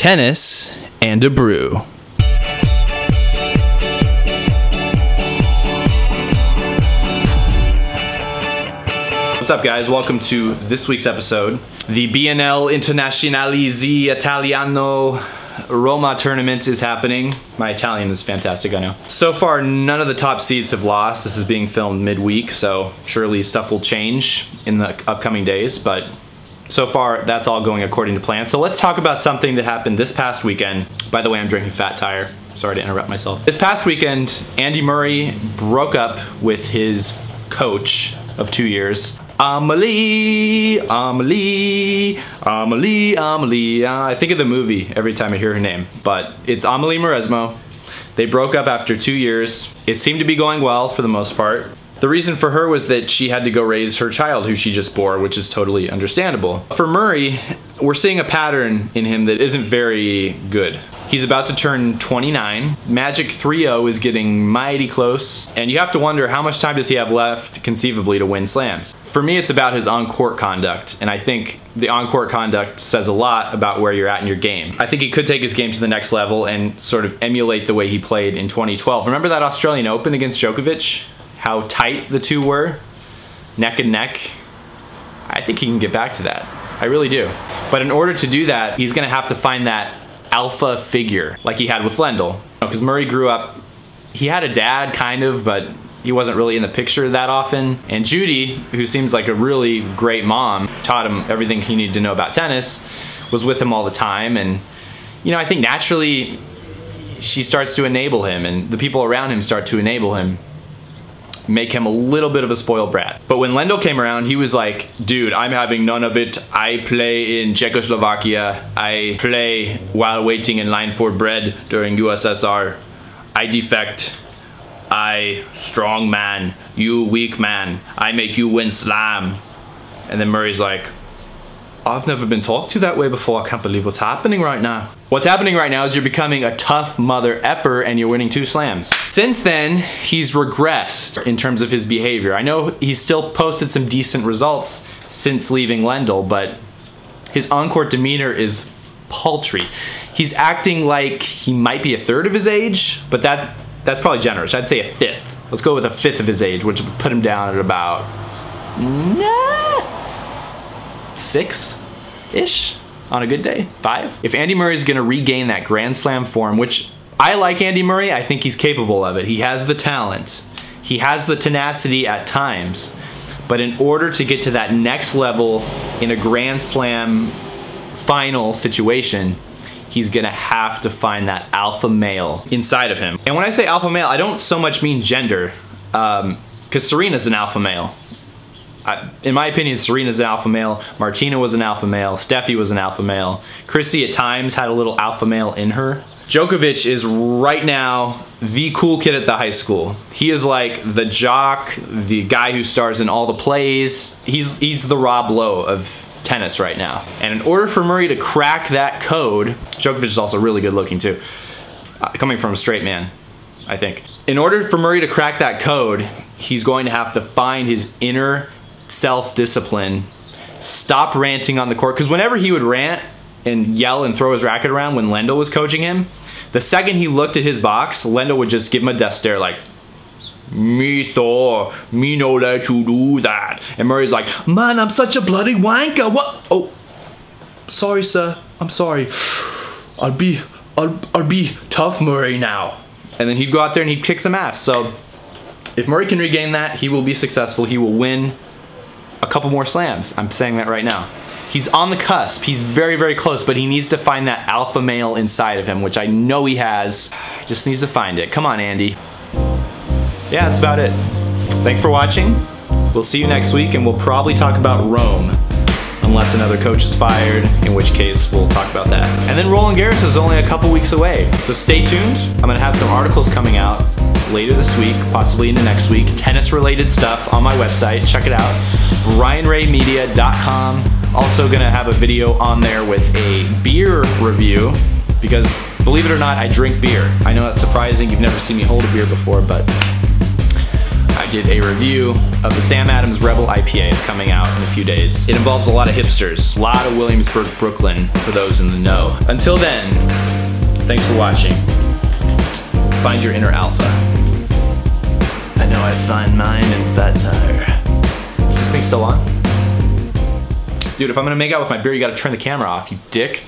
tennis and a brew. What's up, guys? Welcome to this week's episode. The BNL Internazionale Z Italiano Roma tournament is happening. My Italian is fantastic, I know. So far, none of the top seeds have lost. This is being filmed midweek, so surely stuff will change in the upcoming days, but so far, that's all going according to plan. So let's talk about something that happened this past weekend. By the way, I'm drinking Fat Tire. Sorry to interrupt myself. This past weekend, Andy Murray broke up with his coach of 2 years, Amelie. I think of the movie every time I hear her name, but it's Amelie Mauresmo. They broke up after 2 years. It seemed to be going well for the most part. The reason for her was that she had to go raise her child who she just bore, which is totally understandable. For Murray, we're seeing a pattern in him that isn't very good. He's about to turn 29. Magic 3-0 is getting mighty close, and you have to wonder how much time does he have left conceivably to win slams. For me, it's about his on-court conduct, and I think the on-court conduct says a lot about where you're at in your game. I think he could take his game to the next level and sort of emulate the way he played in 2012. Remember that Australian Open against Djokovic? How tight the two were, neck and neck. I think he can get back to that. I really do. But in order to do that, he's gonna have to find that alpha figure like he had with Lendl. Because Murray grew up, he had a dad kind of, but he wasn't really in the picture that often. And Judy, who seems like a really great mom, taught him everything he needed to know about tennis, was with him all the time. And you know, I think naturally she starts to enable him, and the people around him start to enable him, make him a little bit of a spoiled brat. But when Lendl came around, he was like, dude, I'm having none of it. I play in Czechoslovakia. I play while waiting in line for bread during USSR. I defect. I strong man. You weak man. I make you win slam. And then Murray's like, I've never been talked to that way before. I can't believe what's happening right now. What's happening right now is you're becoming a tough mother effer and you're winning 2 slams. Since then, he's regressed in terms of his behavior. I know he's still posted some decent results since leaving Lendl, but his on-court demeanor is paltry. He's acting like he might be a third of his age, but that's probably generous. I'd say a fifth. Let's go with a fifth of his age, which would put him down at about 6-ish on a good day, 5. If Andy Murray's gonna regain that Grand Slam form, which I like Andy Murray, I think he's capable of it. He has the talent. He has the tenacity at times. But in order to get to that next level in a Grand Slam final situation, he's gonna have to find that alpha male inside of him. And when I say alpha male, I don't so much mean gender, because Serena's an alpha male. In my opinion, Serena's an alpha male, Martina was an alpha male, Steffi was an alpha male, Chrissy at times had a little alpha male in her. Djokovic is right now the cool kid at the high school. He is like the jock, the guy who stars in all the plays. He's the Rob Lowe of tennis right now. And in order for Murray to crack that code, Djokovic is also really good looking too, coming from a straight man, I think. In order for Murray to crack that code, he's going to have to find his inner self-discipline, stop ranting on the court, because whenever he would rant and yell and throw his racket around when Lendl was coaching him, the second he looked at his box, Lendl would just give him a death stare like, me Thor, me no let you do that. And Murray's like, man, I'm such a bloody wanker. What? Oh, sorry, sir. I'm sorry. I'll be tough Murray now. And then he'd go out there and he'd kick some ass. So if Murray can regain that, he will be successful. He will win a couple more slams. I'm saying that right now. He's on the cusp. He's very, very close, but he needs to find that alpha male inside of him, which I know he has. He just needs to find it. Come on, Andy. Yeah, that's about it. Thanks for watching. We'll see you next week, and we'll probably talk about Rome, unless another coach is fired, in which case we'll talk about that. And then Roland Garros is only a couple weeks away, so stay tuned. I'm gonna have some articles coming out later this week, possibly into next week, tennis-related stuff on my website. Check it out, brianraymedia.com. Also gonna have a video on there with a beer review, because believe it or not, I drink beer. I know that's surprising, you've never seen me hold a beer before, but I did a review of the Sam Adams Rebel IPA. It's coming out in a few days. It involves a lot of hipsters, a lot of Williamsburg, Brooklyn, for those in the know. Until then, thanks for watching. Find your inner alpha. I know I find mine in Fat Tire. Is this thing still on? Dude, if I'm gonna make out with my beer, you gotta turn the camera off, you dick.